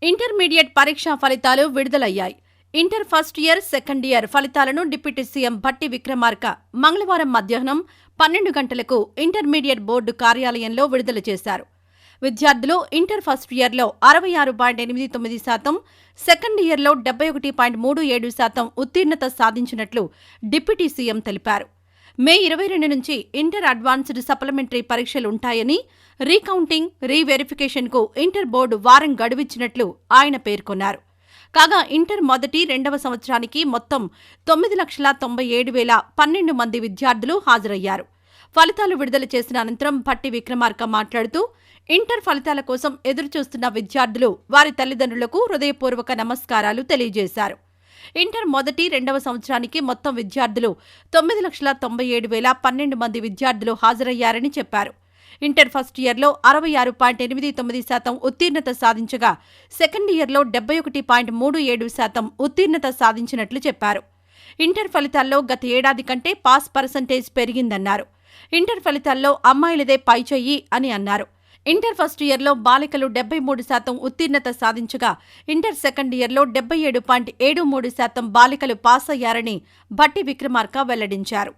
Intermediate పరీక్షా ఫలితాలు విడుదలయ్యాయి. Inter first year, second year ఫలితాలను డిప్యూటీ సీఎం భట్టి విక్రమార్క మంగళవారం మధ్యాహ్నం 12 గంటలకు ఇంటర్మీడియట్ బోర్డు కార్యాలయంలో విడుదల చేశారు. విద్యార్థులు ఇంటర్ ఫస్ట్ ఇయర్లో 66.89%, సెకండ్ ఇయర్లో 71.37% ఉత్తీర్ణత సాధించినట్లు డిప్యూటీ సీఎం తెలిపారు. మే 22 నుంచి ఇంటర్ అడ్వాన్స్డ్ సప్లిమెంటరీ పరీక్షలుంటాయని, రీకౌంటింగ్, రీవెరిఫికేషన్కు ఇంటర్ బోర్డు వారం గడువిచ్చినట్లు ఆయన పేర్కొన్నారు. కాగా ఇంటర్ మొదటి, రెండవ సంవత్సరానికి మొత్తం 9,97,012 మంది విద్యార్థులు హాజరయ్యారు. ఫలితాలు విడుదల చేసిన అనంతరం భట్టి విక్రమార్క మాట్లాడుతూ, ఇంటర్ ఫలితాల కోసం ఎదురుచూస్తున్న విద్యార్థులు, వారి తల్లిదండ్రులకు హృదయపూర్వక నమస్కారాలు తెలియజేశారు. ఇంటర్ మొదటి, రెండవ సంవత్సరానికి మొత్తం విద్యార్థులు 9,97,012 మంది విద్యార్థులు హాజరయ్యారని చెప్పారు. ఇంటర్ ఫస్ట్ ఇయర్లో 66.89% ఉత్తీర్ణత సాధించగా, సెకండ్ ఇయర్లో 71.37% ఉత్తీర్ణత సాధించినట్లు చెప్పారు. ఇంటర్ ఫలితాల్లో గత ఏడాది కంటే పాస్ పర్సంటేజ్ పెరిగిందన్నారు. ఇంటర్ ఫలితాల్లో అమ్మాయిలదే పైచెయ్యి అని అన్నారు. ఇంటర్ ఫస్ట్ ఇయర్లో బాలికలు 73% ఉత్తీర్ణత సాధించగా, ఇంటర్ సెకండ్ ఇయర్లో 77.73% బాలికలు పాస్ అయ్యారని భట్టి విక్రమార్క వెల్లడించారు.